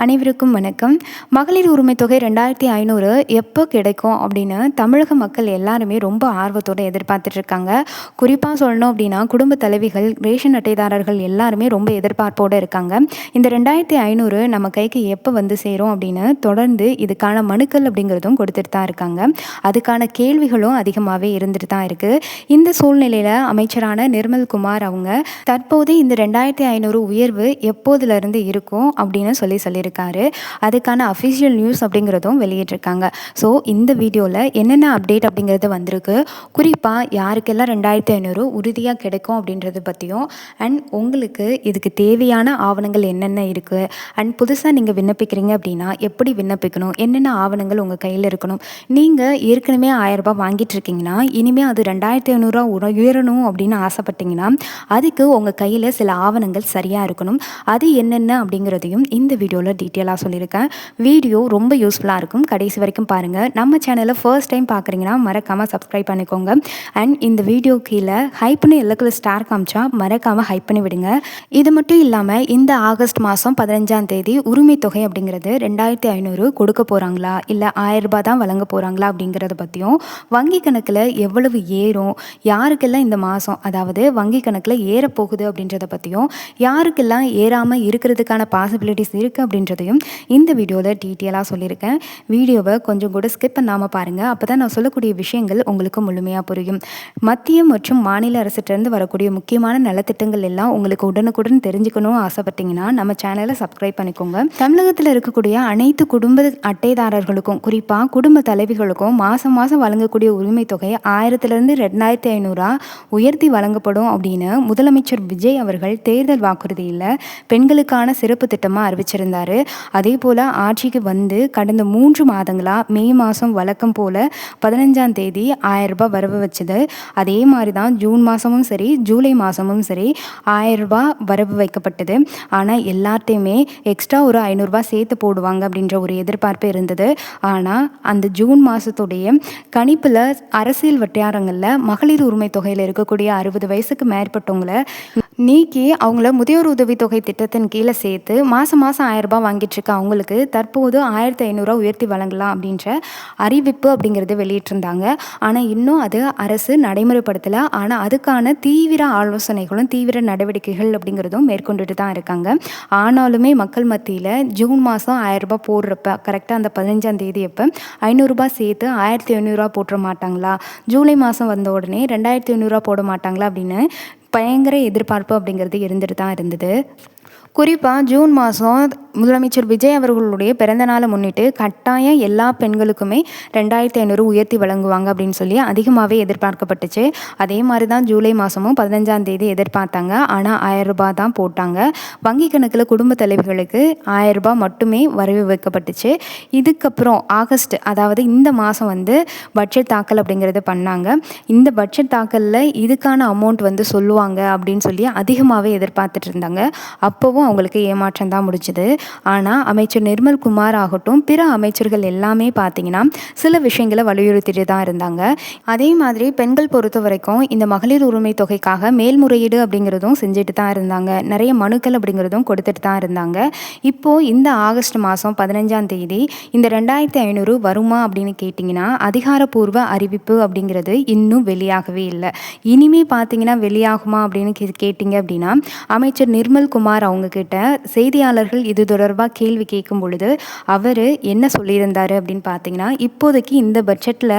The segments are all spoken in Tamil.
அனைவருக்கும் வணக்கம். மகளிர் உரிமை தொகை 2500 எப்போ கிடைக்கும் அப்படின்னு தமிழக மக்கள் எல்லாருமே ரொம்ப ஆர்வத்தோடு எதிர்பார்த்துட்ருக்காங்க. குறிப்பாக சொல்லணும் அப்படின்னா குடும்ப தலைவிகள், ரேஷன் அட்டைதாரர்கள் எல்லாருமே ரொம்ப எதிர்பார்ப்போடு இருக்காங்க. இந்த 2500 நம்ம கைக்கு எப்போ வந்து சேரும் அப்படின்னு தொடர்ந்து இதுக்கான மனுக்கள் அப்படிங்கிறதும் கொடுத்துட்டு தான் இருக்காங்க. அதுக்கான கேள்விகளும் அதிகமாகவே இருந்துட்டு தான் இருக்குது. இந்த சூழ்நிலையில் அமைச்சரான நிர்மல்குமார் அவங்க தற்போது இந்த 2500 உயர்வு எப்போதுலேருந்து இருக்கும் அப்படின்னு சொல்லியிருக்காரு. அதுக்கான அஃபிஷியல் நியூஸ் அப்படிங்கிறதும் வெளியிட்டிருக்காங்க. ஸோ இந்த வீடியோவில் என்னென்ன அப்டேட் அப்படிங்கிறது வந்திருக்கு, குறிப்பாக யாருக்கெல்லாம் 2500 உறுதியாக கிடைக்கும் அப்படின்றத பற்றியும், அண்ட் உங்களுக்கு இதுக்கு தேவையான ஆவணங்கள் என்னென்ன இருக்குது, அண்ட் புதுசாக நீங்கள் விண்ணப்பிக்கிறீங்க அப்படின்னா எப்படி விண்ணப்பிக்கணும், என்னென்ன ஆவணங்கள் உங்கள் கையில் இருக்கணும், நீங்கள் ஏற்கனவே 1000 ரூபாய் வாங்கிட்டு இருக்கீங்கன்னா இனிமேல் அது 2500 உயரணும் அப்படின்னு ஆசைப்பட்டீங்கன்னா அதுக்கு உங்கள் கையில் சில ஆவணங்கள் சரியாக இருக்கணும். அது என்னென்ன அப்படிங்கிறதையும் இந்த வீடியோவில் டீட்டெயிலாக சொல்லியிருக்கேன். வீடியோ ரொம்ப யூஸ்ஃபுல்லாக இருக்கும், கடைசி வரைக்கும் பாருங்கள். நம்ம சேனலை ஃபர்ஸ்ட் டைம் பார்க்குறீங்கன்னா மறக்காமல் சப்ஸ்கிரைப் பண்ணிக்கோங்க. அண்ட் இந்த வீடியோ கீழே ஹைப்னு எல்லோக்குள்ள ஸ்டார் காமிச்சா மறக்காமல் ஹைப் பண்ணி விடுங்க. இது மட்டும் இல்லாமல் இந்த ஆகஸ்ட் மாதம் 15ஆம் தேதி உரிமை தொகை அப்படிங்கிறது 2500 கொடுக்க போகிறாங்களா இல்லை 1000 ரூபாய் தான் வழங்க போகிறாங்களா அப்படிங்கிறத பற்றியும், வங்கி கணக்கில் எவ்வளவு ஏறும், யாருக்கெல்லாம் இந்த மாதம் அதாவது வங்கி கணக்கில் ஏறப்போகுது அப்படின்றத பற்றியும், யாருக்கெல்லாம் ஏறாமல் இருக்கிறதுக்கான பாசிபிலிட்டிஸ் இருக்குது அப்படின்றதையும் இந்த வீடியோவில் டீட்டெயிலாக சொல்லியிருக்கேன். வீடியோவை கொஞ்சம் கூட ஸ்கிப் பண்ணாமல் பாருங்கள், அப்போ தான் நான் சொல்லக்கூடிய விஷயங்கள் உங்களுக்கு முழுமையாக புரியும். மத்திய மற்றும் மாநில அரசிட்டேருந்து வரக்கூடிய முக்கியமான நலத்திட்டங்கள் எல்லாம் உங்களுக்கு உடனுக்குடன் தெரிஞ்சுக்கணும்னு ஆசைப்பட்டீங்கன்னா நம்ம சேனலை சப்ஸ்கிரைப் பண்ணிக்கோங்க. தமிழகத்தில் இருக்கக்கூடிய அனைத்து குடும்ப அட்டைதாரர்களுக்கும், குறிப்பாக குடும்ப தலைவிகளுக்கும் மாதம் மாதம் வழங்கக்கூடிய உரிமை தொகை 1000லேருந்து 2500 உயர்த்தி வழங்கப்படும் அப்படின்னு முதலமைச்சர் விஜய் அவர்கள் தேர்தல் வாக்குறுதியில் பெண்களுக்கான சிறப்பு திட்டமாக அறிவிச்சிருந்தார். அதே போல் ஆட்சிக்கு வந்து கடந்த 3 மாதங்களாக மே மாதம் வழக்கம் போல் 15ஆம் தேதி 1000 ரூபாய் வரவு வச்சது. அதே மாதிரி தான் ஜூன் மாதமும் சரி ஜூலை மாதமும் சரி 1000 ரூபாய் வரவு வைக்கப்பட்டது. ஆனால் எல்லார்ட்டையுமே எக்ஸ்ட்ரா ஒரு 500 ரூபாய் சேர்த்து போடுவாங்க அப்படின்ற ஒரு எதிர்பார்ப்பு இருந்தது. ஆனால் அந்த ஜூன் மாதத்துடைய கணிப்பில் அரசியல் வட்டாரங்களில் மகளிர் உரிமை தொகையில் இருக்கக்கூடிய 60 வயசுக்கு மேற்பட்டவங்களை நீக்கி அவங்கள முதியோர் உதவித்தொகை திட்டத்தின் கீழே சேர்த்து மாதம் 1000 ரூபாய் வாங்கிட்டுருக்க அவங்களுக்கு தற்போது 1500 உயர்த்தி வழங்கலாம் அப்படின்ற அறிவிப்பு அப்படிங்கிறது வெளியிட்டிருந்தாங்க. ஆனால் இன்னும் அது அரசு நடைமுறைப்படுத்தலை. ஆனால் அதுக்கான தீவிர ஆலோசனைகளும் தீவிர நடவடிக்கைகள் அப்படிங்கிறதும் மேற்கொண்டுட்டு தான் இருக்காங்க. ஆனாலுமே மக்கள் மத்தியில் ஜூன் மாதம் 1000 ரூபாய் போடுறப்ப கரெக்டாக அந்த 15ஆம் தேதி அப்போ 500 ரூபாய் சேர்த்து 1500 போட்டுற மாட்டாங்களா, ஜூலை மாதம் வந்த உடனே 2500 போட மாட்டாங்களா அப்படின்னு பயங்கர எதிர்பார்ப்பு அப்படிங்கிறது இருந்துட்டு தான் இருந்தது. குறிப்பாக ஜூன் மாதம் முதலமைச்சர் விஜய் அவர்களுடைய பிறந்த நாளை முன்னிட்டு கட்டாயம் எல்லா பெண்களுக்குமே 2500 உயர்த்தி வழங்குவாங்க அப்படின்னு சொல்லி அதிகமாகவே எதிர்பார்க்கப்பட்டுச்சு. அதே மாதிரி தான் ஜூலை மாதமும் 15ஆம் தேதி எதிர்பார்த்தாங்க. ஆனால் 1000 ரூபாய் தான் போட்டாங்க. வங்கி கணக்கில் குடும்ப தலைவிகளுக்கு 1000 ரூபாய் மட்டுமே வரவு வைக்கப்பட்டுச்சு. இதுக்கப்புறம் ஆகஸ்ட் அதாவது இந்த மாதம் வந்து பட்ஜெட் தாக்கல் அப்படிங்கிறது பண்ணாங்க. இந்த பட்ஜெட் தாக்கலில் இதுக்கான அமௌண்ட் வந்து சொல்லுவாங்க அப்படின்னு சொல்லி அதிகமாகவே எதிர்பார்த்துட்டு இருந்தாங்க. அப்போவும் அவங்களுக்கு ஏமாற்றம் தான் முடிச்சுது. ஆனால் அமைச்சர் நிர்மல்குமார் ஆகட்டும் பிற அமைச்சர்கள் எல்லாமே பார்த்தீங்கன்னா சில விஷயங்களை வலியுறுத்திட்டு தான் இருந்தாங்க. அதே மாதிரி பெண்கள் பொறுத்த வரைக்கும் இந்த மகளிர் உரிமை தொகைக்காக மேல்முறையீடு அப்படிங்கிறதும் செஞ்சுட்டு தான் இருந்தாங்க. நிறைய மனுக்கள் அப்படிங்கிறதும் கொடுத்துட்டு தான் இருந்தாங்க. இப்போது இந்த ஆகஸ்ட் மாதம் 15ஆம் தேதி இந்த 2500 வருமா அப்படின்னு கேட்டிங்கன்னா அதிகாரப்பூர்வ அறிவிப்பு அப்படிங்கிறது இன்னும் வெளியாகவே இல்லை. இனிமே பார்த்தீங்கன்னா வெளியாகுமா அப்படின்னு கேட்டிங்க அப்படின்னா அமைச்சர் நிர்மல்குமார் அவங்க கிட்ட செய்தியாளர்கள் இது தொடர்பாக கேள்வி கேட்கும் பொழுது அவர் என்ன சொல்லியிருந்தார் அப்படின்னு பார்த்தீங்கன்னா, இப்போதைக்கு இந்த பட்ஜெட்டில்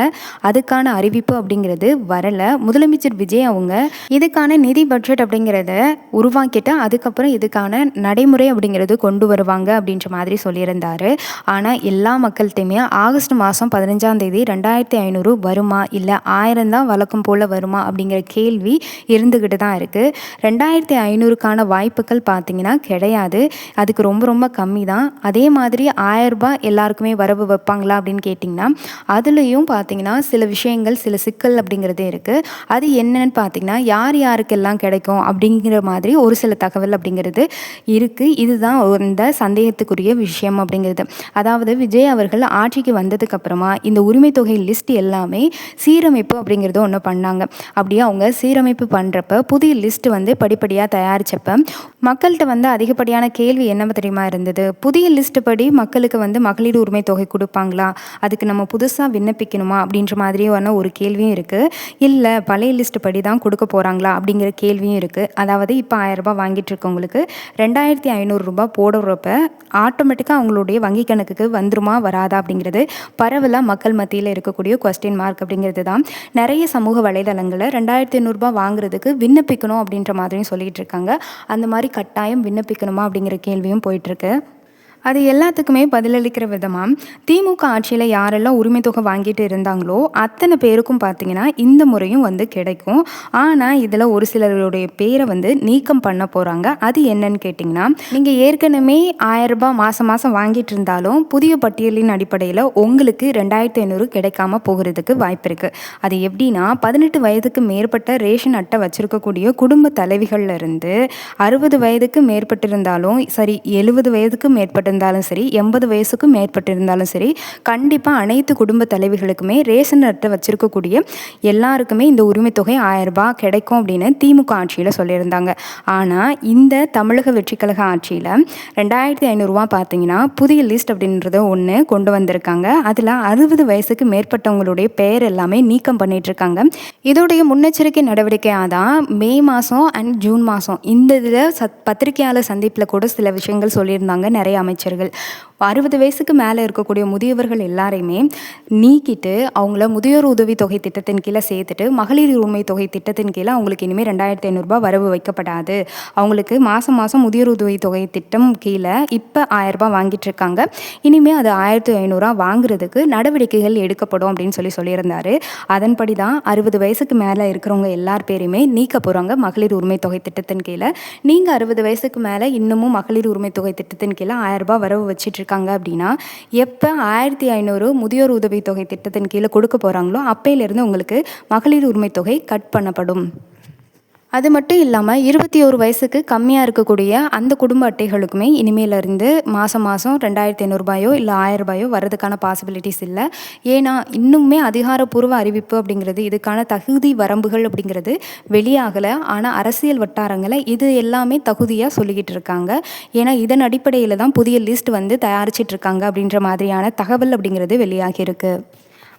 அதுக்கான அறிவிப்பு அப்படிங்கிறது வரலை. முதலமைச்சர் விஜய் அவங்க இதுக்கான நிதி பட்ஜெட் அப்படிங்கிறத உருவாக்கிட்டு அதுக்கப்புறம் இதுக்கான நடைமுறை அப்படிங்கிறது கொண்டு வருவாங்க அப்படின்ற மாதிரி சொல்லியிருந்தார். ஆனால் எல்லா மக்கள்கிட்டையுமே ஆகஸ்ட் மாதம் 15ஆம் தேதி 2500 வருமா இல்லை 1000 தான் வழக்கம் போல் வருமா அப்படிங்கிற கேள்வி இருந்துக்கிட்டு தான் இருக்குது. 2500க்கான வாய்ப்புகள் பார்த்தீங்கன்னா கிடையாது. அதுக்கு ரொம்ப ரொம்ப கம்மி தான். அதே மாதிரி 1000 ரூபாய் எல்லாருக்குமே வரவு வைப்பாங்களா அப்படின்னு கேட்டிங்கன்னா அதுலேயும் பார்த்தீங்கன்னா சில விஷயங்கள் சில சிக்கல் அப்படிங்கிறதே இருக்குது. அது என்னன்னு பார்த்தீங்கன்னா யார் யாருக்கெல்லாம் கிடைக்கும் அப்படிங்கிற மாதிரி ஒரு சில தகவல் அப்படிங்கிறது இருக்குது. இதுதான் இந்த சந்தேகத்துக்குரிய விஷயம் அப்படிங்கிறது. அதாவது விஜய் அவர்கள் ஆட்சிக்கு வந்ததுக்கப்புறமா இந்த உரிமை தொகை லிஸ்ட் எல்லாமே சீரமைப்பு அப்படிங்கிறது ஒன்று பண்ணாங்க. அப்படியே அவங்க சீரமைப்பு பண்ணுறப்ப புதிய லிஸ்ட் வந்து படிப்படியாக தயாரித்தப்ப மக்கள்கிட்ட வந்து அதிகப்படியான கேள்வி என்ன தெரியுமா இருந்தது. புதிய லிஸ்ட் படி மக்களுக்கு வந்து மகளிர் உரிமை தொகை குடுப்பாங்களா? அதுக்கு நம்ம புதுசா விண்ணப்பிக்கணுமா? அப்படின்ற மாதிரியான ஒரு கேள்வியும் இருக்கு. இல்ல பழைய லிஸ்ட் படி தான் குடுக்க போறாங்களா? அப்படிங்கிற கேள்வியும் இருக்கு. அதாவது இப்ப ரூ. 1000 வாங்கிட்டு இருக்கவங்களுக்கு ரூ. 2500 போடுறப்ப ஆட்டோமேட்டிக்கா அவங்களுடைய வங்கி கணக்குக்கு வந்துருமா? வராதா? அப்படிங்கிறது பரவலா மக்கள் மத்தியில இருக்கக்கூடிய கொஸ்டின் மார்க் அப்படிங்கிறது தான். நெறைய சமூக வலைதளங்கள்ல ரூ. 2500 வாங்குறதுக்கு விண்ணப்பிக்கணும் அப்படின்ற மாதிரியும் சொல்லிட்டு இருக்காங்க. அந்த மாரி கட்டாயம் விண்ணப்பிக்கணுமா? அப்படிங்கிற கேள்வியும் போயிட்டுருக்கு. அது எல்லாத்துக்குமே பதிலளிக்கிற விதமா, திமுக ஆட்சியில யாரெல்லாம் உரிமை தொகை வாங்கிட்டு இருந்தாங்களோ, அத்தனை பேருக்கும் பார்த்தீங்கன்னா, இந்த முறையும் வந்து கிடைக்கும். ஆனா, இதுல ஒரு சிலருடைய பேர வந்து நீக்கம் பண்ண போறாங்க. அது என்னன்னு கேட்டிங்கன்னா, நீங்க ஏற்கனவே ரூ. 1000 மாசம் மாசம் வாங்கிட்டு இருந்தாலும், புதிய பட்டியலின் அடிப்படையில உங்களுக்கு 2500 கிடைக்காம போகுறதுக்கு வாய்ப்பு இருக்கு. அது எப்படின்னா, 18 வயதுக்கு மேற்பட்ட ரேஷன் அட்டை வச்சிருக்கக்கூடிய குடும்ப தலைவிகள்ல இருந்து 60 வயதுக்கு மேற்பட்டிருந்தாலும் சரி, 70 வயதுக்கு மேற்பட்ட இருந்தாலும் சரி, 80 வயசுக்கும் மேற்பட்டிருந்தாலும் சரி, கண்டிப்பா அனைத்து குடும்ப தலைவிகளுக்குமே ரேஷன் அட்டை வச்சிருக்கக்கூடிய எல்லாருக்குமே இந்த உரிமை தொகை ரூ. 1000 கிடைக்கும் அப்படின்னு திமுக ஆட்சியில சொல்லியிருந்தாங்க. ஆனா இந்த தமிழக வெற்றிக்கழக ஆட்சியில ரூ. 2500 பார்த்தீங்கன்னா புதிய லிஸ்ட் அப்படின்றத ஒன்று கொண்டு வந்திருக்காங்க. அதில் 60 வயசுக்கு மேற்பட்டவங்களுடைய பெயர் எல்லாமே நீக்கம் பண்ணிட்டு இருக்காங்க. இதோடைய முன்னெச்சரிக்கை நடவடிக்கையாக தான் மே மாதம் அண்ட் ஜூன் மாதம் இந்த இதில் பத்திரிகையாளர் சந்திப்பில் கூட சில விஷயங்கள் சொல்லியிருந்தாங்க நிறைய அமைச்சர்கள். 60 வயசுக்கு மேலே இருக்கக்கூடிய முதியவர்கள் எல்லாரையுமே நீக்கிட்டு அவங்கள முதியோர் உதவி தொகை திட்டத்தின் கீழே சேர்த்துட்டு மகளிர் உரிமை தொகை திட்டத்தின் கீழே அவங்களுக்கு இனிமேல் 2500 வரவு வைக்கப்படாது. அவங்களுக்கு மாதம் மாதம் முதியோர் உதவி தொகை திட்டம் கீழே இப்போ 1000 வாங்கிட்டு இருக்காங்க. இனிமேல் அது 1500 வாங்குறதுக்கு நடவடிக்கைகள் எடுக்கப்படும் அப்படின்னு சொல்லியிருந்தாரு. அதன்படி தான் 60 வயசுக்கு மேலே இருக்கிறவங்க எல்லார் பேரையுமே நீக்க போகிறாங்க மகளிர் உரிமை தொகை திட்டத்தின் கீழே. நீங்கள் 60 வயசுக்கு மேலே இன்னமும் மகளிர் உரிமை தொகை திட்டத்தின் கீழே 1000 வரவு வச்சிட்டு இருக்காங்க அப்படின்னா, எப்போ 1500 முதியோர் உதவி தொகை திட்டத்தின் கீழே கொடுக்க போகிறாங்களோ அப்பையிலிருந்து உங்களுக்கு மகளிர் உரிமை தொகை கட் பண்ணப்படும். அது மட்டும் இல்லாமல் 21 வயசுக்கு கம்மியாக இருக்கக்கூடிய அந்த குடும்ப அட்டைகளுக்குமே இனிமேலிருந்து மாதம் மாதம் 2500 இல்லை 1000 வர்றதுக்கான பாசிபிலிட்டிஸ் இல்லை. ஏன்னா இன்னுமே அதிகாரப்பூர்வ அறிவிப்பு அப்படிங்கிறது இதுக்கான தகுதி வரம்புகள் அப்படிங்கிறது வெளியாகலை. ஆனால் அரசியல் வட்டாரங்களை இது எல்லாமே தகுதியாக சொல்லிக்கிட்டு இருக்காங்க. ஏன்னா இதன் அடிப்படையில் தான் புதிய லிஸ்ட் வந்து தயாரிச்சிட்டு இருக்காங்க அப்படின்ற மாதிரியான தகவல் அப்படிங்கிறது வெளியாகியிருக்கு.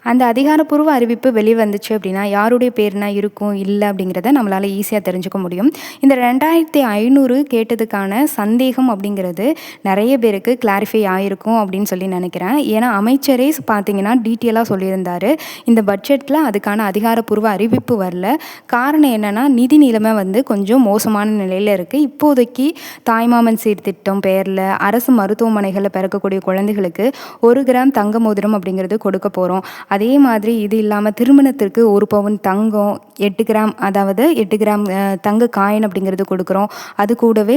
அந்த அதிகாரப்பூர்வ அறிவிப்பு வெளிவந்துச்சு அப்படின்னா யாருடைய பேர்னா இருக்கும் இல்லை அப்படிங்கிறத நம்மளால் ஈஸியாக தெரிஞ்சுக்க முடியும். இந்த 2500 கேட்டதுக்கான சந்தேகம் அப்படிங்கிறது நிறைய பேருக்கு கிளாரிஃபை ஆகிருக்கும் அப்படின்னு சொல்லி நினைக்கிறேன். ஏன்னா அமைச்சரே பார்த்தீங்கன்னா டீட்டெயிலாக சொல்லியிருந்தார். இந்த பட்ஜெட்டில் அதுக்கான அதிகாரப்பூர்வ அறிவிப்பு வரல. காரணம் என்னென்னா நிதி நிலைமை வந்து கொஞ்சம் மோசமான நிலையில் இருக்குது. இப்போதைக்கு தாய்மாமன் சீர்திட்டம் பேரில் அரசு மருத்துவமனைகளில் பிறக்கக்கூடிய குழந்தைகளுக்கு 1 கிராம் தங்க மோதிரம் அப்படிங்கிறது கொடுக்க போகிறோம். அதே மாதிரி இது இல்லாமல் திருமணத்திற்கு 1 பவுன் தங்கம் 8 கிராம் அதாவது 8 கிராம் தங்க காயின் அப்படிங்கிறது கொடுக்குறோம். அது கூடவே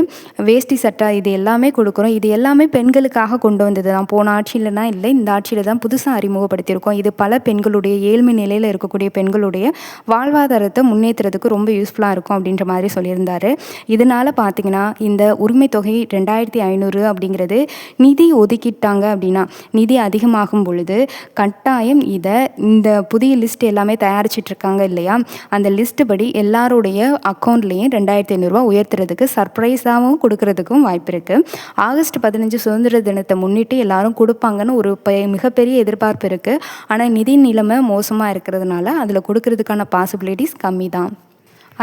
வேஷ்டி சட்டை இது எல்லாமே கொடுக்குறோம். இது எல்லாமே பெண்களுக்காக கொண்டு வந்தது தான். போன ஆட்சியிலனா இல்லை, இந்த ஆட்சியில் தான் புதுசாக அறிமுகப்படுத்தியிருக்கோம். இது பல பெண்களுடைய ஏழ்மை நிலையில் இருக்கக்கூடிய பெண்களுடைய வாழ்வாதாரத்தை முன்னேற்றுறதுக்கு ரொம்ப யூஸ்ஃபுல்லாக இருக்கும் அப்படின்ற மாதிரி சொல்லியிருந்தார். இதனால் பார்த்திங்கன்னா இந்த உரிமை தொகை 2500 அப்படிங்கிறது நிதி ஒதுக்கிட்டாங்க அப்படின்னா நிதி அதிகமாகும் பொழுது கட்டாயம் இந்த புதிய லிஸ்ட் எல்லாமே தயாரிச்சிட்ருக்காங்க இல்லையா, அந்த லிஸ்ட் படி எல்லாருடைய அக்கௌண்ட்லேயும் 2500 உயர்த்துறதுக்கு சர்ப்ரைஸாகவும் கொடுக்கறதுக்கும் வாய்ப்பு இருக்குது. ஆகஸ்ட் 15 சுதந்திர தினத்தை முன்னிட்டு எல்லாரும் கொடுப்பாங்கன்னு ஒரு மிகப்பெரிய எதிர்பார்ப்பு இருக்குது. ஆனால் நிதி நிலைமை மோசமாக இருக்கிறதுனால அதில் கொடுக்கறதுக்கான பாசிபிலிட்டிஸ் கம்மி தான்.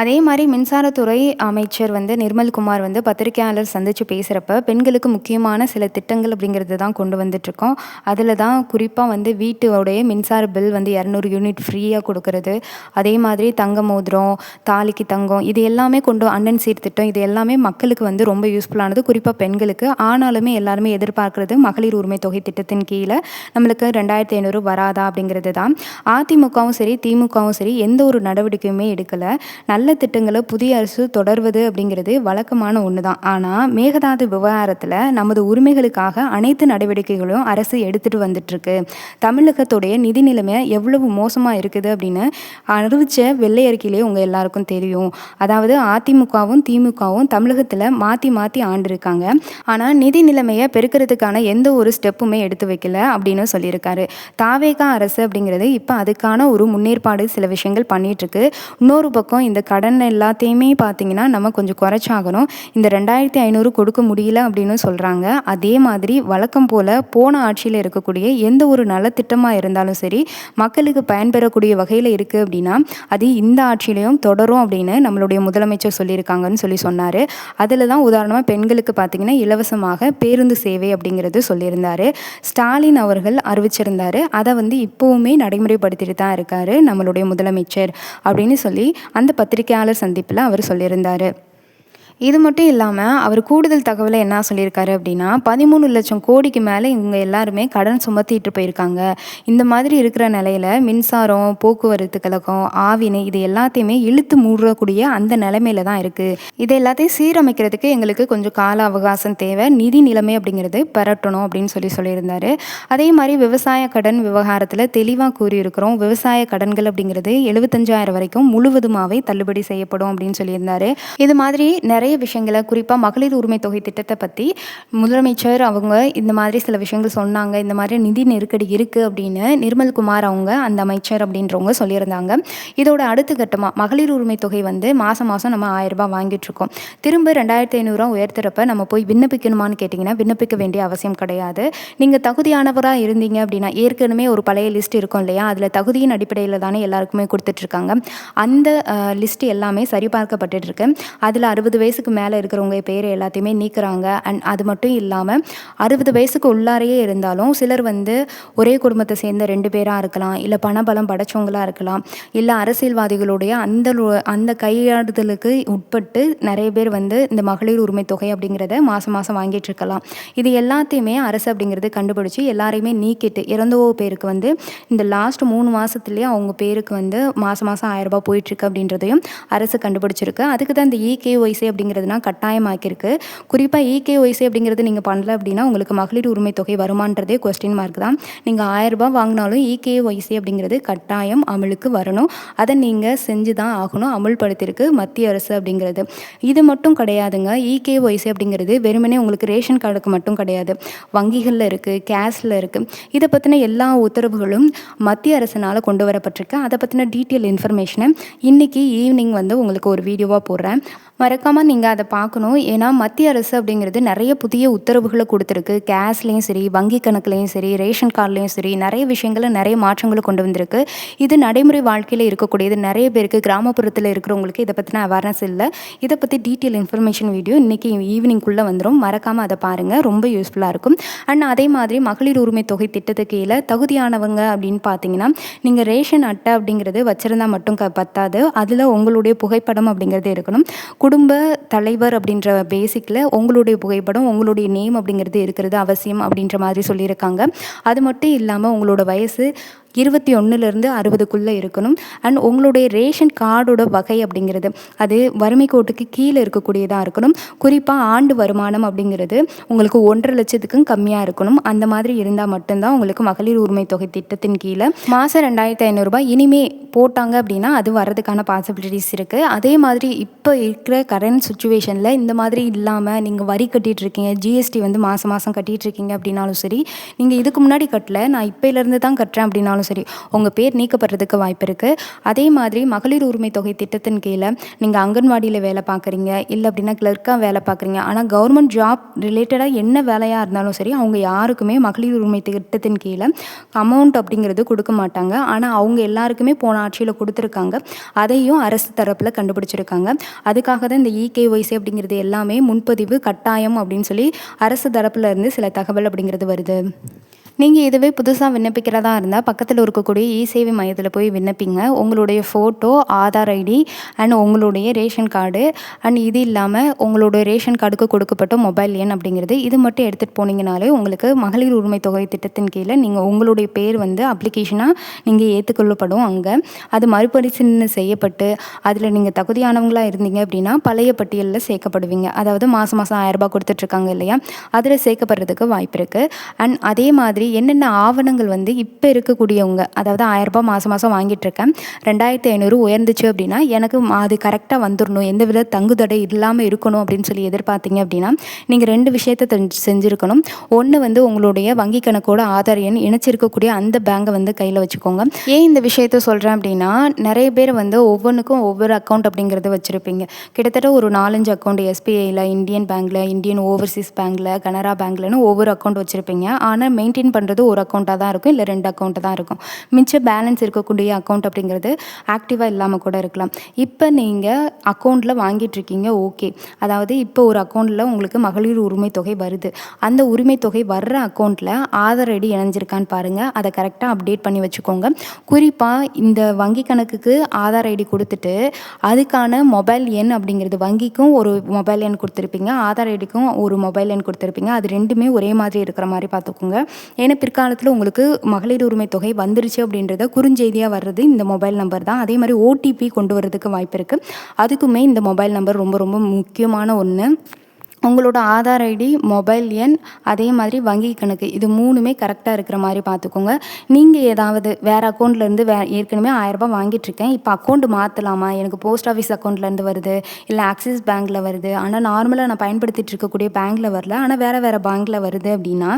அதே மாதிரி மின்சாரத்துறை அமைச்சர் வந்து நிர்மல்குமார் வந்து பத்திரிகையாளர் சந்தித்து பேசுகிறப்ப பெண்களுக்கு முக்கியமான சில திட்டங்கள் அப்படிங்கிறது தான் கொண்டு வந்துட்ருக்கோம். அதில் தான் குறிப்பாக வந்து வீட்டோடைய மின்சார பில் வந்து 200 யூனிட் ஃப்ரீயாக கொடுக்கறது, அதே மாதிரி தங்க மோதிரம், தாலிக்கு தங்கம், இது எல்லாமே அண்ணன் சீர்திட்டம், இது எல்லாமே மக்களுக்கு வந்து ரொம்ப யூஸ்ஃபுல்லானது, குறிப்பாக பெண்களுக்கு. ஆனாலுமே எல்லாருமே எதிர்பார்க்குறது மகளிர் உரிமை தொகை திட்டத்தின் கீழே நம்மளுக்கு 2500 வராதா அப்படிங்கிறது தான். அதிமுகவும் சரி திமுகவும் சரி எந்த ஒரு நடவடிக்கையுமே எடுக்கலை. நல்ல திட்டங்களை புதிய அரசு தொடர்வது அப்படிங்கிறது வழக்கமான ஒன்று தான். ஆனால் மேகதாது விவகாரத்தில் நமது உரிமைகளுக்காக அனைத்து நடவடிக்கைகளும் அரசு எடுத்துகிட்டு வந்துட்டுருக்கு. தமிழகத்துடைய நிதி நிலைமை எவ்வளவு மோசமாக இருக்குது அப்படின்னு அறிவித்த வெள்ளை அறிக்கையிலே உங்கள் எல்லாருக்கும் தெரியும். அதாவது அதிமுகவும் திமுகவும் தமிழகத்தில் மாற்றி மாற்றி ஆண்டிருக்காங்க. ஆனால் நிதி நிலைமையை பெருக்கிறதுக்கான எந்த ஒரு ஸ்டெப்புமே எடுத்து வைக்கல அப்படின்னு சொல்லியிருக்காரு. தாவேகா அரசு அப்படிங்கிறது இப்போ அதுக்கான ஒரு முன்னேற்பாடு சில விஷயங்கள் பண்ணிகிட்ருக்கு. இன்னொரு பக்கம் இந்த கடன் எல்லாத்தையுமே பார்த்திங்கன்னா நம்ம கொஞ்சம் குறைச்சாகணும். இந்த 2500 கொடுக்க முடியல அப்படின்னு சொல்கிறாங்க. அதே மாதிரி வழக்கம் போல் போன ஆட்சியில் இருக்கக்கூடிய எந்த ஒரு நலத்திட்டமாக இருந்தாலும் சரி, மக்களுக்கு பயன்பெறக்கூடிய வகையில் இருக்குது அப்படின்னா அது இந்த ஆட்சியிலையும் தொடரும் அப்படின்னு நம்மளுடைய முதலமைச்சர் சொல்லியிருக்காங்கன்னு சொன்னார். அதில் தான் உதாரணமாக பெண்களுக்கு பார்த்திங்கன்னா இலவசமாக பேருந்து சேவை அப்படிங்கிறது சொல்லியிருந்தார். ஸ்டாலின் அவர்கள் அறிவிச்சிருந்தார். அதை இப்போவுமே நடைமுறைப்படுத்திட்டு தான் இருக்கார் நம்மளுடைய முதலமைச்சர் அப்படின்னு சொல்லி அந்த பத்திரிகையாளர் சந்திப்பில் அவர் சொல்லியிருந்தார். இது மட்டும் இல்லாமல் அவர் கூடுதல் தகவலை என்ன சொல்லியிருக்காரு அப்படின்னா 13 லட்சம் கோடிக்கு மேலே இவங்க எல்லாருமே கடன் சுமத்திட்டு போயிருக்காங்க. இந்த மாதிரி இருக்கிற நிலையில் மின்சாரம், போக்குவரத்து கழகம், ஆவினை இது எல்லாத்தையுமே இழுத்து மூடக்கூடிய அந்த நிலைமையில தான் இருக்குது. இது எல்லாத்தையும் சீரமைக்கிறதுக்கு எங்களுக்கு கொஞ்சம் கால அவகாசம் தேவை, நிதி நிலைமை அப்படிங்கிறது பெறட்டணும் அப்படின்னு சொல்லியிருந்தார். அதே மாதிரி விவசாய கடன் விவகாரத்தில் தெளிவாக கூறியிருக்கிறோம். விவசாய கடன்கள் அப்படிங்கிறது 75,000 வரைக்கும் முழுவதுமாகவே தள்ளுபடி செய்யப்படும் அப்படின்னு சொல்லியிருந்தார். இது மாதிரி நிறைய விஷயங்களை குறிப்பாக மகளிர் உரிமை தொகை திட்டத்தை பற்றி முதலமைச்சர் அவங்க இந்த மாதிரி சில விஷயங்கள் சொன்னாங்க. இந்த மாதிரி நிதி நெருக்கடி இருக்குது அப்படின்னு நிர்மல்குமார் அவங்க அந்த அமைச்சர் அப்படின்றவங்க சொல்லியிருந்தாங்க. இதோட அடுத்த கட்டமாக மகளிர் உரிமை தொகை மாதம் மாதம் நம்ம 1000 ரூபாய் வாங்கிட்டுருக்கோம். திரும்ப 2500 உயர்த்துறப்ப நம்ம போய் விண்ணப்பிக்கணுமான்னு கேட்டிங்கன்னா விண்ணப்பிக்க வேண்டிய அவசியம் கிடையாது. நீங்கள் தகுதியானவராக இருந்தீங்க அப்படின்னா ஏற்கனவே ஒரு பழைய லிஸ்ட் இருக்கும் இல்லையா, அதில் தகுதியின் அடிப்படையில் தானே எல்லாருக்குமே கொடுத்துட்ருக்காங்க. அந்த லிஸ்ட் எல்லாமே சரிபார்க்கப்பட்டுருக்கு. அதில் 60 வயசுக்கு மேலே இருக்கிறவங்க பேர் எல்லாத்தையுமே நீக்குறாங்க. அண்ட் அது மட்டும் இல்லாமல் 60 வயசுக்கு உள்ளாரையே இருந்தாலும் சிலர் ஒரே குடும்பத்தை சேர்ந்த 2 பேராக இருக்கலாம், இல்லை பணபலம் படைச்சவங்களாக இருக்கலாம், இல்லை அரசியல்வாதிகளுடைய அந்த கையாடுதலுக்கு உட்பட்டு நிறைய பேர் இந்த மகளிர் உரிமை தொகை அப்படிங்கிறத மாதம் மாதம் வாங்கிட்டு இருக்கலாம். இது எல்லாத்தையுமே அரசு அப்படிங்கிறது கண்டுபிடிச்சி எல்லாரையுமே நீக்கிட்டு இறந்தவோ பேருக்கு இந்த லாஸ்ட் 3 மாதத்துலேயே அவங்க பேருக்கு மாதம் மாதம் 1000 ரூபாய் போயிட்டுருக்கு அப்படின்றதையும் அரசு கண்டுபிடிச்சிருக்கு. அதுக்கு தான் இந்த இகேஒய்சி அப்படிங்கிறதுனா கட்டாயமாக்கியிருக்கு. குறிப்பாக இகேஒய்சி அப்படிங்கிறது நீங்கள் பண்ணல அப்படின்னா உங்களுக்கு மகளிர் உரிமை தொகை வருமானன்றதே கொஸ்டின் மார்க் தான். நீங்கள் 1000 ரூபாய் வாங்கினாலும் இகேஒய்சி அப்படிங்கிறது கட்டாயம் அமலுக்கு வரணும். அதை நீங்கள் செஞ்சு தான் ஆகணும். அமல்படுத்தியிருக்கு மத்திய அரசு அப்படிங்கிறது. இது மட்டும் கிடையாதுங்க. இகேஒய்சி அப்படிங்கிறது வெறுமனே உங்களுக்கு ரேஷன் கார்டுக்கு மட்டும் கிடையாது, வங்கிகளில் இருக்குது, கேஷில் இருக்குது. இதை பற்றின எல்லா உத்தரவுகளும் மத்திய அரசினால் கொண்டு வரப்பட்டிருக்கு. அதை பற்றின டீட்டெயில் இன்ஃபர்மேஷனை இன்றைக்கி ஈவினிங் உங்களுக்கு ஒரு வீடியோவாக போடுறேன். மறக்காமல் நீங்கள் அதை பார்க்கணும். ஏன்னா மத்திய அரசு அப்படிங்கிறது நிறைய புதிய உத்தரவுகளை கொடுத்துருக்கு. கேஷ்லேயும் சரி, வங்கி கணக்குலேயும் சரி, ரேஷன் கார்ட்லேயும் சரி நிறைய விஷயங்களை நிறைய மாற்றங்களை கொண்டு வந்திருக்கு. இது நடைமுறை வாழ்க்கையில் இருக்கக்கூடியது. நிறைய பேருக்கு கிராமப்புறத்தில் இருக்கிறவங்களுக்கு இதை பற்றின அவேர்னஸ் இல்லை. இதை பற்றி டீட்டெயில் இன்ஃபர்மேஷன் வீடியோ இன்றைக்கி ஈவினிங்குள்ளே வந்துடும். மறக்காமல் அதை பாருங்கள், ரொம்ப யூஸ்ஃபுல்லாக இருக்கும். அண்ட் அதே மாதிரி மகளிர் உரிமை தொகை திட்டத்துக்கு கீழே தகுதியானவங்க அப்படின்னு பார்த்தீங்கன்னா நீங்கள் ரேஷன் அட்டை அப்படிங்கிறது வச்சுருந்தா மட்டும் பத்தாது, அதில் உங்களுடைய புகைப்படம் அப்படிங்கிறது இருக்கணும். குடும்ப தலைவர் அப்படின்ற பேசிக்கில் உங்களுடைய புகைப்படம், உங்களுடைய நேம் அப்படிங்கிறது இருக்கிறது அவசியம் அப்படின்ற மாதிரி சொல்லியிருக்காங்க. அது மட்டும் இல்லாமல் உங்களோட வயசு 21லேருந்து 60க்குள்ளே இருக்கணும். அண்ட் உங்களுடைய ரேஷன் கார்டோட வகை அப்படிங்கிறது அது வறுமை கோட்டுக்கு கீழே இருக்கக்கூடியதாக இருக்கணும். குறிப்பாக ஆண்டு வருமானம் அப்படிங்கிறது உங்களுக்கு 1.5 லட்சத்துக்கும் கம்மியாக இருக்கணும். அந்த மாதிரி இருந்தால் மட்டும்தான் உங்களுக்கு மகளிர் உரிமை தொகை திட்டத்தின் கீழே மாதம் 2500 ரூபாய் இனிமே போட்டாங்க அப்படின்னா அது வர்றதுக்கான பாசிபிலிட்டிஸ் இருக்குது. அதே மாதிரி இப்போ இருக்கிற கரண்ட் சுச்சுவேஷனில் இந்த மாதிரி இல்லாமல் நீங்கள் வரி கட்டிகிட்டு இருக்கீங்க, ஜிஎஸ்டி மாதம் மாதம் கட்டிகிட்டு இருக்கீங்க அப்படின்னாலும் சரி, நீங்கள் இதுக்கு முன்னாடி கட்டல, நான் இப்போலேருந்து தான் கட்டுறேன் அப்படின்னாலும் சரி, உங்கள் பேர் நீக்கப்படுறதுக்கு வாய்ப்பு இருக்குது. அதே மாதிரி மகளிர் உரிமை தொகை திட்டத்தின் கீழே நீங்கள் அங்கன்வாடியில் வேலை பார்க்குறீங்க, இல்லை அப்படின்னா கிளர்க்காக வேலை பார்க்குறீங்க, ஆனால் கவர்மெண்ட் ஜாப் ரிலேட்டடாக என்ன வேலையாக இருந்தாலும் சரி அவங்க யாருக்குமே மகளிர் உரிமை திட்டத்தின் கீழே அமௌண்ட் அப்படிங்கிறது கொடுக்க மாட்டாங்க. ஆனால் அவங்க எல்லாருக்குமே போன ஆட்சியில் கொடுத்துருக்காங்க. அதையும் அரசு தரப்பில் கண்டுபிடிச்சிருக்காங்க. அதுக்காக தான் இந்த இகேஒய்சி அப்படிங்கிறது எல்லாமே முன்பதிவு கட்டாயம் அப்படின்னு சொல்லி அரசு தரப்புல இருந்து சில தகவல் அப்படிங்கிறது வருது. நீங்கள் இதுவே புதுசாக விண்ணப்பிக்கிறதா இருந்தால் பக்கத்தில் இருக்கக்கூடிய இ-சேவை மையத்தில் போய் விண்ணப்பிங்க. உங்களுடைய ஃபோட்டோ, ஆதார் ஐடி அண்ட் உங்களுடைய ரேஷன் கார்டு அண்ட் இது இல்லாமல் உங்களுடைய ரேஷன் கார்டுக்கு கொடுக்கப்பட்ட மொபைல் எண் அப்படிங்கிறது இது மட்டும் எடுத்துகிட்டு போனீங்கனாலே உங்களுக்கு மகளிர் உரிமை தொகை திட்டத்தின் கீழே நீங்கள் உங்களுடைய பேர் அப்ளிகேஷனாக நீங்கள் ஏற்றுக்கொள்ளப்படும். அங்கே அது மறுபரிசீலனை செய்யப்பட்டு அதில் நீங்கள் தகுதியானவங்களாக இருந்தீங்க அப்படின்னா பழைய பட்டியலில் சேர்க்கப்படுவீங்க. அதாவது மாதம் மாதம் 1000 ரூபாய் கொடுத்துட்ருக்காங்க இல்லையா, அதில் சேர்க்கப்படுறதுக்கு வாய்ப்பு இருக்குது. அண்ட் அதே மாதிரி என்னென்ன ஆவணங்கள் வந்து இப்போ இருக்கக்கூடியவங்க, அதாவது ரூ. 1000 மாதம் மாதம் வாங்கிட்டுருக்கேன், 2500 உயர்ந்துச்சு அப்படின்னா எனக்கு அது கரெக்டாக வந்துடணும், எந்தவித தங்குதடை இல்லாமல் இருக்கணும் அப்படின்னு சொல்லி எதிர்பார்த்தீங்க அப்படின்னா நீங்கள் 2 விஷயத்த செஞ்சுருக்கணும். ஒன்று வந்து உங்களுடைய வங்கி கணக்கோட ஆதார் எண் இணைச்சிருக்கக்கூடிய அந்த பேங்கை வந்து கையில் வச்சுக்கோங்க. ஏன் இந்த விஷயத்த சொல்கிறேன் அப்படின்னா, நிறைய பேர் வந்து ஒவ்வொன்றுக்கும் ஒவ்வொரு அக்கௌண்ட் அப்படிங்கிறத வச்சுருப்பீங்க. கிட்டத்தட்ட ஒரு 4, 5 அக்கௌண்ட் எஸ்பிஐயில், இந்தியன் பேங்க்கில், இந்தியன் ஓவர்சீஸ் பேங்க்கில், கனரா பேங்க்லன்னு ஒவ்வொரு அக்கௌண்ட் வச்சுருப்பீங்க. ஆனால் மெயின்டைன் பண்ணுறது ஒரு அக்கௌண்ட்டாக தான் இருக்கும், இல்லை 2 அக்கௌண்ட்டு தான் இருக்கும். மிச்ச பேலன்ஸ் இருக்கக்கூடிய அக்கௌண்ட் அப்படிங்கிறது ஆக்டிவாக இல்லாமல் கூட இருக்கலாம். இப்போ நீங்கள் அக்கௌண்ட்டில் வாங்கிட்டுருக்கீங்க, ஓகே. அதாவது இப்போ ஒரு அக்கௌண்ட்டில் உங்களுக்கு மகளிர் உரிமை தொகை வருது. அந்த உரிமை தொகை வர்ற அக்கௌண்ட்டில் ஆதார் ஐடி இணைஞ்சிருக்கான்னு பாருங்கள். அதை கரெக்டாக அப்டேட் பண்ணி வச்சுக்கோங்க. குறிப்பாக இந்த வங்கி கணக்குக்கு ஆதார் ஐடி கொடுத்துட்டு அதுக்கான மொபைல் எண் அப்படிங்கிறது, வங்கிக்கும் ஒரு மொபைல் எண் கொடுத்துருப்பீங்க, ஆதார் ஐடிக்கும் ஒரு மொபைல் எண் கொடுத்துருப்பீங்க. அது 2மே ஒரே மாதிரி இருக்கிற மாதிரி பார்த்துக்கோங்க. ஏன்னா பிற்காலத்தில் உங்களுக்கு மகளிர் உரிமை தொகை வந்துருச்சு அப்படின்றத குறுஞ்செய்தியாக வர்றது இந்த மொபைல் நம்பர் தான். அதே மாதிரி ஓடிபி கொண்டு வரதுக்கு வாய்ப்பு இருக்குது. அதுக்குமே இந்த மொபைல் நம்பர் ரொம்ப ரொம்ப முக்கியமான ஒன்று. உங்களோட ஆதார் ஐடி, மொபைல் எண், அதே மாதிரி வங்கி கணக்கு, இது 3மே கரெக்டாக இருக்கிற மாதிரி பார்த்துக்கோங்க. நீங்கள் ஏதாவது வேறு அக்கௌண்ட்லேருந்து ஏற்கனவே ரூ. 1000 வாங்கிட்டுருக்கேன், இப்போ அக்கௌண்ட் மாற்றலாமா, எனக்கு போஸ்ட் ஆஃபீஸ் அக்கௌண்ட்லேருந்து வருது, இல்லை ஆக்சிஸ் பேங்க்கில் வருது, ஆனால் நார்மலாக நான் பயன்படுத்திகிட்டு இருக்கக்கூடிய பேங்க்கில் வரல, ஆனால் வேறு பேங்க்கில் வருது அப்படின்னா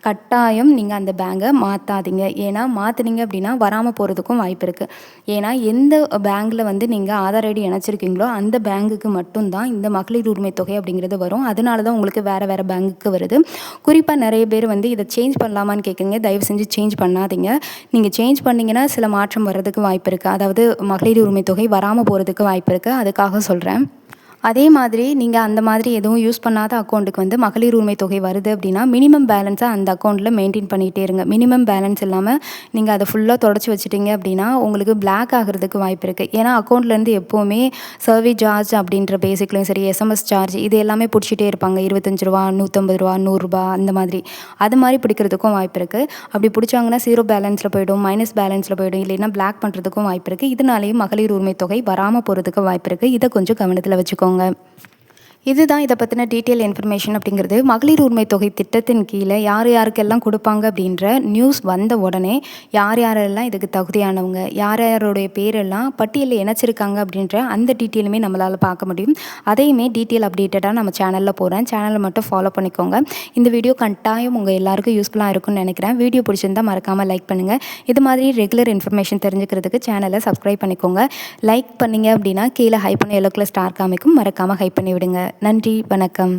கட்டாயம் நீங்கள் அந்த பேங்கை மாற்றாதீங்க. ஏன்னா மாற்றினீங்க அப்படின்னா வராமல் போகிறதுக்கும் வாய்ப்பு இருக்குது. ஏன்னா எந்த பேங்க்கில் வந்து நீங்கள் ஆதார் ஐடி இணைச்சிருக்கீங்களோ அந்த பேங்குக்கு மட்டும்தான் இந்த மகளிர் உரிமை தொகை அப்படிங்கிறது வரும். அதனால தான் உங்களுக்கு வேறு பேங்க்குக்கு வருது. குறிப்பாக நிறைய பேர் வந்து இதை சேஞ்ச் பண்ணலாமான்னு கேட்குறீங்க. தயவு செஞ்சு சேஞ்ச் பண்ணாதீங்க. நீங்கள் சேஞ்ச் பண்ணிங்கன்னா சில மாற்றம் வர்றதுக்கு வாய்ப்பு இருக்குது. அதாவது மகளிர் உரிமை தொகை வராமல் போகிறதுக்கு வாய்ப்பு இருக்குது. அதுக்காக சொல்கிறேன். அதே மாதிரி நீங்கள் அந்த மாதிரி எதுவும் யூஸ் பண்ணாத அக்கௌண்ட்டுக்கு வந்து மகளிர் உரிமை தொகை வருது அப்படின்னா மினிமம் பேலன்ஸை அந்த அக்கௌண்ட்டில் மெயின்டைன் பண்ணிகிட்டே இருங்க. மினிமம் பேலன்ஸ் இல்லாமல் நீங்கள் அதை ஃபுல்லாக தொடச்சி வச்சுட்டிங்க அப்படின்னா உங்களுக்கு பிளாக் ஆகிறதுக்கு வாய்ப்பு இருக்குது. ஏன்னா அக்கௌண்ட்லேருந்து எப்போவுமே சர்வீஸ் சார்ஜ் அப்படின்ற பேசிக்லையும் சரி, எஸ்எம்எஸ் சார்ஜ், இது எல்லாமே பிடிச்சிட்டே இருப்பாங்க. ரூ. 25, ரூ. 150, ரூ. 100 அந்த மாதிரி. அது மாதிரி பிடிக்கிறதுக்கும் வாய்ப்பு இருக்குது. அப்படி பிடிச்சாங்கன்னா 0 பேலன்ஸில் போய்டும், மைனஸ் பேலன்ஸில் போய்டும், இல்லைன்னா பிளாக் பண்ணுறதுக்கும் வாய்ப்பு இருக்குது. இதனாலேயும் மகளிர் உரிமை தொகை வராமல் போகிறதுக்கு வாய்ப்பு இருக்குது. இதை கொஞ்சம் கவனத்தில் வச்சுக்கோங்க. இதுதான் இதை பற்றின டீட்டெயில் இன்ஃபர்மேஷன் அப்படிங்கிறது. மகளிர் உரிமை தொகை திட்டத்தின் கீழே யார் யாருக்கெல்லாம் கொடுப்பாங்க அப்படின்ற நியூஸ் வந்த உடனே யார் யாரெல்லாம் இதுக்கு தகுதியானவங்க, யார் யாருடைய பேரெல்லாம் பட்டியலில் இணைச்சிருக்காங்க அப்படின்ற அந்த டீட்டெயிலுமே நம்மளால் பார்க்க முடியும். அதையுமே டீட்டெயில் அப்டேட்டடாக நம்ம சேனலில் போகிறேன். சேனலை மட்டும் ஃபாலோ பண்ணிக்கோங்க. இந்த வீடியோ கட்டாயம் உங்கள் எல்லாருக்கும் யூஸ்ஃபுல்லாக இருக்கும்னு நினைக்கிறேன். வீடியோ பிடிச்சிருந்தால் மறக்காமல் லைக் பண்ணுங்கள். இது மாதிரி ரெகுலர் இன்ஃபர்மேஷன் தெரிஞ்சுக்கிறதுக்கு சேனலை சப்ஸ்கிரைப் பண்ணிக்கோங்க. லைக் பண்ணிங்க அப்படின்னா கீழே ஹை பண்ணி எல்லோ கலர் ஸ்டார் காமிக்கும், மறக்காமல் ஹை பண்ணி விடுங்க. நன்றி, வணக்கம்.